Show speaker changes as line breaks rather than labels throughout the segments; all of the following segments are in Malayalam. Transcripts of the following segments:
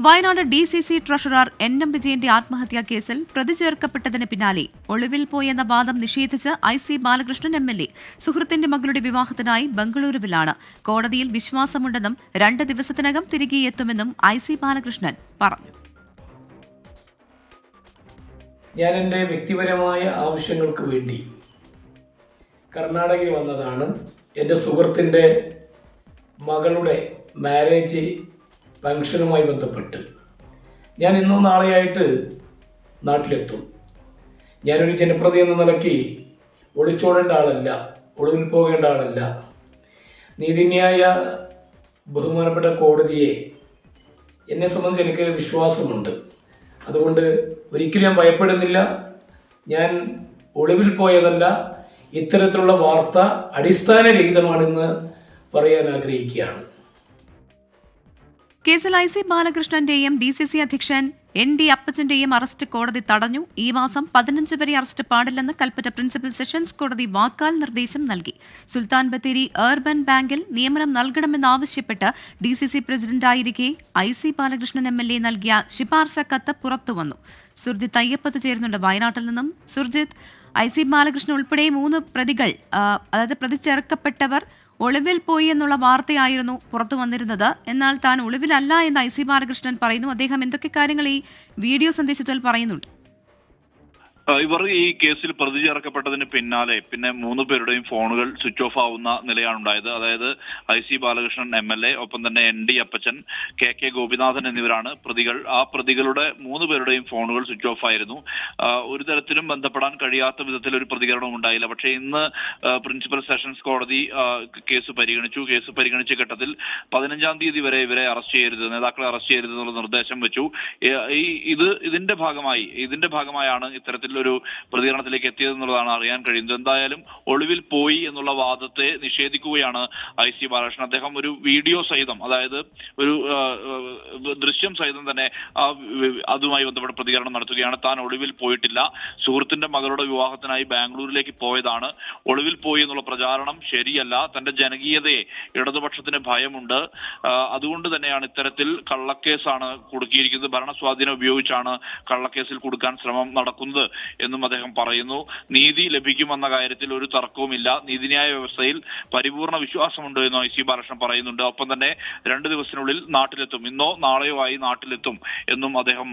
വയനാട് DCC ട്രഷറർ NM വിജയന്റെ ആത്മഹത്യാ കേസിൽ പ്രതി ചേർക്കപ്പെട്ടതിന് പിന്നാലെ ഒളിവിൽ പോയെന്ന വാദം നിഷേധിച്ച് IC ബാലകൃഷ്ണൻ MLA സുഹൃത്തിന്റെ മകളുടെ വിവാഹത്തിനായി ബംഗളൂരുവിലാണ്. കോടതിയിൽ വിശ്വാസമുണ്ടെന്നും 2 ദിവസത്തിനകം തിരികെ എത്തുമെന്നും IC ബാലകൃഷ്ണൻ പറഞ്ഞു.
ഞാൻ എൻ്റെ വ്യക്തിപരമായ ആവശ്യങ്ങൾക്ക് വേണ്ടി കർണാടകയിൽ വന്നതാണ്. എൻ്റെ സുഹൃത്തിൻ്റെ മകളുടെ മാരേജ് ഫംഗ്ഷനുമായി ബന്ധപ്പെട്ട് ഞാൻ ഇന്നോ നാളെയായിട്ട് നാട്ടിലെത്തും. ഞാനൊരു ജനപ്രതി എന്ന നിലയ്ക്ക് ഒളിച്ചോടേണ്ട ആളല്ല, ഒളിവിൽ പോകേണ്ട ആളല്ല. നീതിന്യായ ബഹുമാനപ്പെട്ട കോടതിയെ എന്നെ സംബന്ധിച്ച് എനിക്ക് വിശ്വാസമുണ്ട്. അതുകൊണ്ട് ഒരിക്കലും ഞാൻ ഭയപ്പെടുന്നില്ല. ഞാൻ ഒളിവിൽ പോയതല്ല. ഇത്തരത്തിലുള്ള വാർത്ത അടിസ്ഥാനരഹിതമാണെന്ന് പറയാൻ ആഗ്രഹിക്കുകയാണ്.
കേസിൽ IC ബാലകൃഷ്ണന്റെയും DCC അധ്യക്ഷൻ ND അപ്പച്ചന്റെയും അറസ്റ്റ് കോടതി തടഞ്ഞു. ഈ മാസം 15 വരെ അറസ്റ്റ് പാടില്ലെന്ന് കൽപ്പറ്റ പ്രിൻസിപ്പൽ സെഷൻസ് കോടതി വാക്കാൽ നിർദ്ദേശം നൽകി. സുൽത്താൻ ബത്തേരി അർബൻ ബാങ്കിൽ നിയമനം നൽകണമെന്നാവശ്യപ്പെട്ട് DCC പ്രസിഡന്റായിരിക്കെ IC ബാലകൃഷ്ണൻ MLA നൽകിയ ശുപാർശ കത്ത് പുറത്തുവന്നു. സുർജിത്ത് അയ്യപ്പത്ത് ചേരുന്നുണ്ട് വയനാട്ടിൽ നിന്നും. സുർജിത്ത്, IC ബാലകൃഷ്ണൻ ഉൾപ്പെടെ 3 പ്രതികൾ, അതായത് പ്രതി ചേർക്കപ്പെട്ടവർ ഒളിവിൽ പോയി എന്നുള്ള വാർത്തയായിരുന്നു പുറത്തു വന്നിരുന്നത്. എന്നാൽ താൻ ഒളിവിലല്ല എന്ന് IC ബാലകൃഷ്ണൻ പറയുന്നു. അദ്ദേഹം എന്തൊക്കെ കാര്യങ്ങൾ ഈ വീഡിയോ സന്ദേശത്തിൽ പറയുന്നുണ്ട്?
ഇവർ ഈ കേസിൽ പ്രതി ചേർക്കപ്പെട്ടതിന് പിന്നാലെ പിന്നെ 3 പേരുടെയും ഫോണുകൾ സ്വിച്ച് ഓഫ് ആവുന്ന നിലയാണ് ഉണ്ടായത്. അതായത് IC ബാലകൃഷ്ണൻ MLA, ഒപ്പം തന്നെ ND അപ്പച്ചൻ, KK ഗോപിനാഥൻ എന്നിവരാണ് പ്രതികൾ. ആ പ്രതികളുടെ 3 പേരുടെയും ഫോണുകൾ സ്വിച്ച് ഓഫ് ആയിരുന്നു. ഒരു തരത്തിലും ബന്ധപ്പെടാൻ കഴിയാത്ത വിധത്തിൽ ഒരു പ്രതികരണവും ഉണ്ടായില്ല. പക്ഷേ ഇന്ന് പ്രിൻസിപ്പൽ സെഷൻസ് കോടതി കേസ് പരിഗണിച്ചു. കേസ് പരിഗണിച്ച ഘട്ടത്തിൽ 15-ാം തീയതി വരെ ഇവരെ അറസ്റ്റ് ചെയ്യരുത്, നേതാക്കളെ അറസ്റ്റ് ചെയ്യരുത് എന്നുള്ള നിർദ്ദേശം വെച്ചു. ഇതിന്റെ ഭാഗമായാണ് ഇത്തരത്തിൽ ഒരു പ്രതികരണത്തിലേക്ക് എത്തിയതെന്നുള്ളതാണ് അറിയാൻ കഴിയുന്നത്. എന്തായാലും ഒളിവിൽ പോയി എന്നുള്ള വാദത്തെ നിഷേധിക്കുകയാണ് IC ബാലകൃഷ്ണൻ. അദ്ദേഹം ഒരു വീഡിയോ സഹിതം, അതായത് ഒരു ദൃശ്യം സഹിതം തന്നെ അതുമായി ബന്ധപ്പെട്ട പ്രതികരണം നടത്തുകയാണ്. താൻ ഒളിവിൽ പോയിട്ടില്ല, സുഹൃത്തിന്റെ മകളുടെ വിവാഹത്തിനായി ബാംഗ്ലൂരിലേക്ക് പോയതാണ്. ഒളിവിൽ പോയി എന്നുള്ള പ്രചാരണം ശരിയല്ല. തന്റെ ജനകീയതയെ ഇടതുപക്ഷത്തിന് ഭയമുണ്ട്. അതുകൊണ്ട് തന്നെയാണ് ഇത്തരത്തിൽ കള്ളക്കേസാണ് കുടുക്കിയിരിക്കുന്നത്. ഭരണസ്വാധീനം ഉപയോഗിച്ചാണ് കള്ളക്കേസിൽ കൊടുക്കാൻ ശ്രമം നടക്കുന്നത് എന്നും അദ്ദേഹം പറയുന്നു. നീതി ലഭിക്കുമെന്ന കാര്യത്തിൽ ഒരു തർക്കവുമില്ല. നീതിന്യായ വ്യവസ്ഥയിൽ പരിപൂർണ വിശ്വാസമുണ്ട് എന്ന് IC ബാലകൃഷ്ണൻ പറയുന്നുണ്ട്. ഒപ്പം തന്നെ 2 ദിവസത്തിനുള്ളിൽ നാട്ടിലെത്തും, ഇന്നോ നാളെയോ ആയി നാട്ടിലെത്തും എന്നും അദ്ദേഹം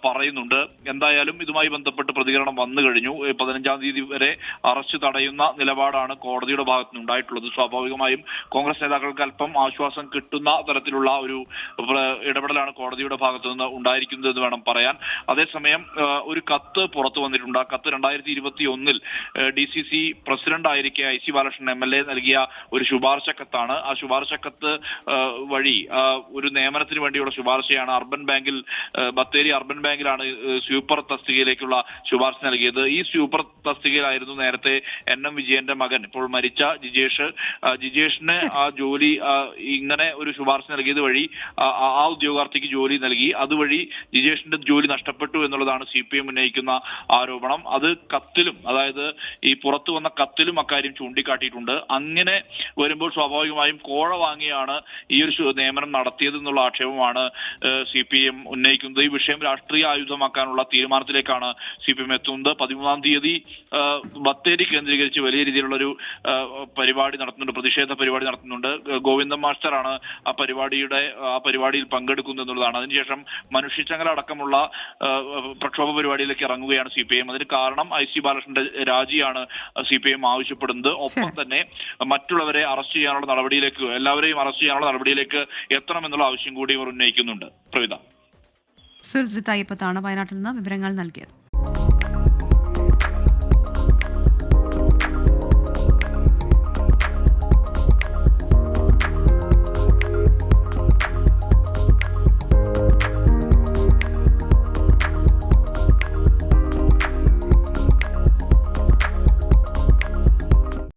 പറയുന്നുണ്ട്. എന്തായാലും ഇതുമായി ബന്ധപ്പെട്ട് പ്രതികരണം വന്നു കഴിഞ്ഞു. 15-ാം തീയതി വരെ അറസ്റ്റ് തടയുന്ന നിലപാടാണ് കോടതിയുടെ ഭാഗത്ത് നിന്നുണ്ടായിട്ടുള്ളത്. സ്വാഭാവികമായും കോൺഗ്രസ് നേതാക്കൾക്ക് അല്പം ആശ്വാസം കിട്ടുന്ന തരത്തിലുള്ള ഒരു ഇടപെടലാണ് കോടതിയുടെ ഭാഗത്തു നിന്ന് ഉണ്ടായിരിക്കുന്നത് എന്ന് വേണം പറയാൻ. അതേസമയം ഒരു കത്ത് പുറത്തു വന്നിട്ടുണ്ട്. ആ കത്ത് 2021 DCC പ്രസിഡന്റ് ആയിരിക്കെ IC ബാലകൃഷ്ണൻ MLA നൽകിയ ഒരു ശുപാർശ കത്താണ്. ആ ശുപാർശ കത്ത് വഴി ഒരു നിയമനത്തിന് വേണ്ടിയുള്ള ശുപാർശയാണ്. ബത്തേരി അർബൻ ബാങ്കിലാണ് സ്വീപ്പർ തസ്തികയിലേക്കുള്ള ശുപാർശ നൽകിയത്. ഈ സ്വീപ്പർ തസ്തികയിലായിരുന്നു നേരത്തെ NM വിജയന്റെ മകൻ, ഇപ്പോൾ മരിച്ച ജിജേഷിന് ആ ജോലി, ഇങ്ങനെ ഒരു ശുപാർശ നൽകിയത് വഴി ആ ഉദ്യോഗാർത്ഥിക്ക് ജോലി നൽകി. അതുവഴി ജിജേഷിന്റെ ജോലി നഷ്ടപ്പെട്ടു എന്നുള്ളതാണ് CPM ഉന്നയിക്കുന്ന ആരോപണം. അത് കത്തിലും, അതായത് ഈ പുറത്തു വന്ന കത്തിലും അക്കാര്യം ചൂണ്ടിക്കാട്ടിയിട്ടുണ്ട്. അങ്ങനെ വരുമ്പോൾ സ്വാഭാവികമായും കോഴ വാങ്ങിയാണ് ഈ ഒരു നിയമനം നടത്തിയത് എന്നുള്ള ആക്ഷേപമാണ് CPM ഉന്നയിക്കുന്നത്. ഈ വിഷയം രാഷ്ട്രീയ ആയുധമാക്കാനുള്ള തീരുമാനത്തിലേക്കാണ് CPM എത്തുന്നത്. 13-ാം തീയതി ബത്തേരി കേന്ദ്രീകരിച്ച് വലിയ രീതിയിലുള്ളൊരു പരിപാടി നടത്തുന്നുണ്ട്, പ്രതിഷേധ പരിപാടി നടത്തുന്നുണ്ട്. ഗോവിന്ദൻ മാസ്റ്ററാണ് ആ പരിപാടിയിൽ പങ്കെടുക്കുന്നത് എന്നുള്ളതാണ്. അതിനുശേഷം മനുഷ്യച്ചങ്ങല അടക്കമുള്ള പ്രക്ഷോഭ പരിപാടിയിലേക്ക് ഇറങ്ങുകയാണ് CPM. അതിന് കാരണം IC ബാലകൃഷ്ണന്റെ രാജിയാണ് CPM ആവശ്യപ്പെടുന്നത്. ഒപ്പം തന്നെ മറ്റുള്ളവരെ അറസ്റ്റ് ചെയ്യാനുള്ള നടപടിയിലേക്ക്, എല്ലാവരെയും അറസ്റ്റ് ചെയ്യാനുള്ള നടപടിയിലേക്ക് എത്തണമെന്നുള്ള ആവശ്യം കൂടി ഇവർ ഉന്നയിക്കുന്നുണ്ട്. പ്രവിത.
സുർജിത്ത് അയ്യപ്പത്താണ് വയനാട്ടിൽ നിന്ന് വിവരങ്ങൾ നൽകിയത്.